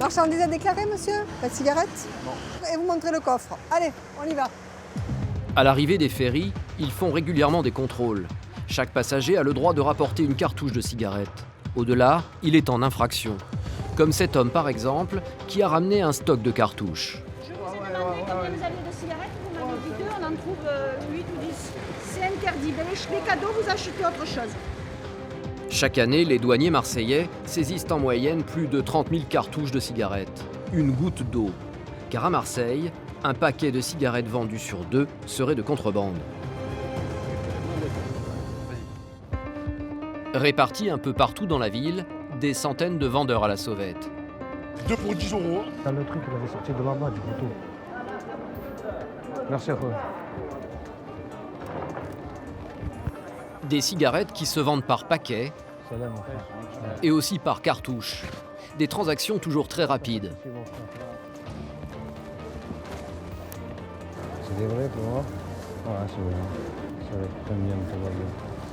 Marchandise à déclarer, monsieur? Pas de cigarette? Non. Et vous montrez le coffre. Allez, on y va. À l'arrivée des ferries, ils font régulièrement des contrôles. Chaque passager a le droit de rapporter une cartouche de cigarette. Au-delà, il est en infraction. Comme cet homme par exemple, qui a ramené un stock de cartouches. Je vous ai demandé combien vous avez de cigarettes, vous m'avez dit 2, on en trouve 8 ou 10. C'est interdit. Les cadeaux, vous achetez autre chose. Chaque année, les douaniers marseillais saisissent en moyenne plus de 30 000 cartouches de cigarettes. Une goutte d'eau. Car à Marseille, un paquet de cigarettes vendu sur 2 serait de contrebande. Répartis un peu partout dans la ville, des centaines de vendeurs à la sauvette. 2 pour 10 euros. Le truc, il avait sorti de là-bas, du couteau. Merci à toi. Des cigarettes qui se vendent par paquet Salam, mon frère. et aussi par cartouche. Des transactions toujours très rapides. Merci, mon frère. C'est des vrais, pour moi? Ouais, c'est vrai. Ça va être très bien, ça va bien.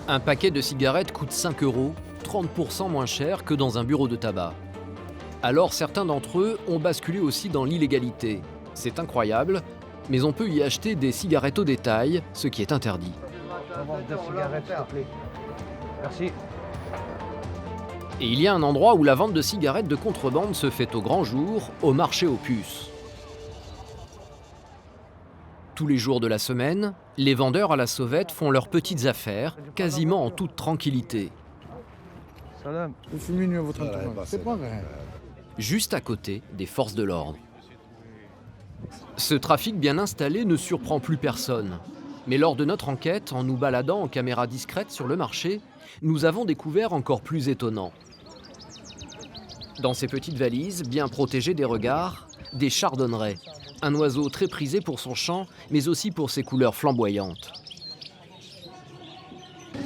Un paquet de cigarettes coûte 5 €, 30% moins cher que dans un bureau de tabac. Alors certains d'entre eux ont basculé aussi dans l'illégalité. C'est incroyable, mais on peut y acheter des cigarettes au détail, ce qui est interdit. On va vendre 2 cigarettes, s'il te plaît. Merci. Et il y a un endroit où la vente de cigarettes de contrebande se fait au grand jour, au marché aux puces. Tous les jours de la semaine, les vendeurs à la sauvette font leurs petites affaires, quasiment en toute tranquillité. Salam. Vous fumez mieux votre entourage. C'est pas vrai. Juste à côté des forces de l'ordre. Ce trafic bien installé ne surprend plus personne. Mais lors de notre enquête, en nous baladant en caméra discrète sur le marché, nous avons découvert encore plus étonnant. Dans ces petites valises, bien protégées des regards, des chardonnerets. Un oiseau très prisé pour son chant, mais aussi pour ses couleurs flamboyantes.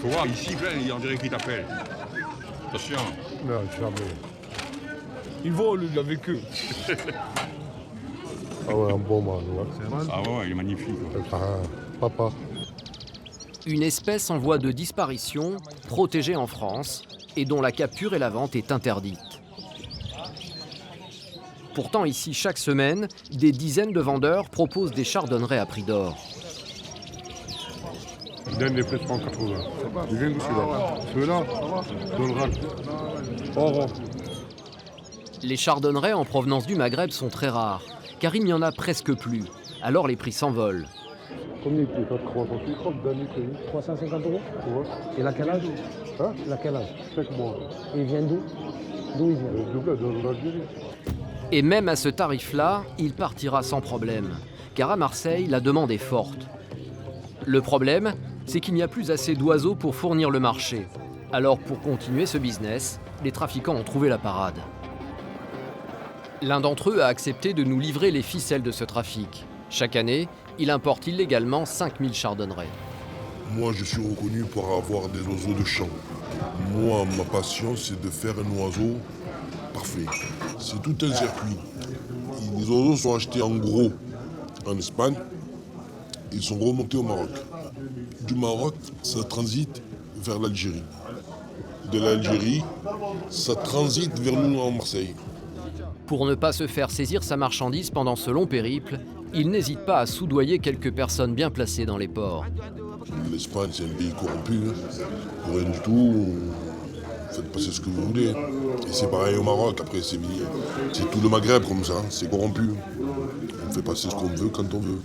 Faut voir, il siffle, on dirait qu'il t'appelle. Attention. Non, je suis embêté. Ils volent avec eux. Ah ouais, un bon man, Ah ouais, il est magnifique. Papa. Une espèce en voie de disparition, protégée en France, et dont la capture et la vente est interdite. Pourtant ici, chaque semaine, des dizaines de vendeurs proposent des chardonnerets à prix d'or. Je donne les prix de 180. Il vient de celui-là. Celui-là, dans le rack. Oh, Les chardonnerets en provenance du Maghreb sont très rares, car il n'y en a presque plus. Alors les prix s'envolent. combien il coûte? 350 d'années, 350 €. Ouais. Il a quel âge? Hein? Il a quel âge? 5 mois. Et il vient d'où? D'où il vient? De l'Algérie. Et même à ce tarif-là, il partira sans problème, car à Marseille, la demande est forte. Le problème, c'est qu'il n'y a plus assez d'oiseaux pour fournir le marché. Alors pour continuer ce business, les trafiquants ont trouvé la parade. L'un d'entre eux a accepté de nous livrer les ficelles de ce trafic. Chaque année, il importe illégalement 5000 chardonnerets. Moi, je suis reconnu pour avoir des oiseaux de champ. Moi, ma passion, c'est de faire un oiseau parfait. C'est tout un circuit. Les oiseaux sont achetés en gros en Espagne. Ils sont remontés au Maroc. Du Maroc, ça transite vers l'Algérie. De l'Algérie, ça transite vers nous en Marseille. Pour ne pas se faire saisir sa marchandise pendant ce long périple, il n'hésite pas à soudoyer quelques personnes bien placées dans les ports. L'Espagne, c'est un pays corrompu. Pour rien du tout. Faites passer ce que vous voulez. Et c'est pareil au Maroc, après c'est tout le Maghreb comme ça, c'est corrompu. On fait passer ce qu'on veut quand on veut.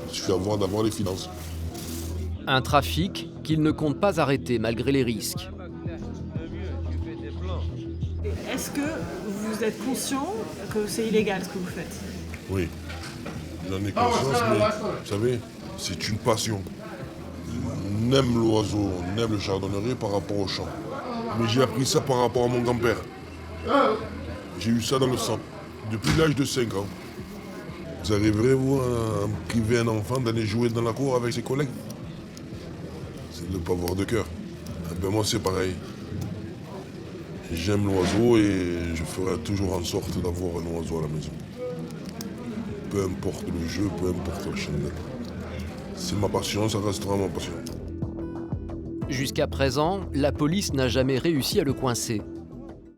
Il suffit d'avoir les finances. Un trafic qu'il ne compte pas arrêter malgré les risques. Est-ce que vous êtes conscient que c'est illégal ce que vous faites? Oui, j'en ai conscience, mais vous savez, c'est une passion. On aime l'oiseau, on aime le chardonneret par rapport au chant. Mais j'ai appris ça par rapport à mon grand-père. J'ai eu ça dans le sang, depuis l'âge de 5 ans. Vous arriverez, vous, à priver un enfant d'aller jouer dans la cour avec ses collègues? C'est de ne pas avoir de cœur. Eh ben moi, c'est pareil. J'aime l'oiseau et je ferai toujours en sorte d'avoir un oiseau à la maison. Peu importe le jeu, peu importe la chandelle. C'est ma passion, ça restera ma passion. Jusqu'à présent, la police n'a jamais réussi à le coincer.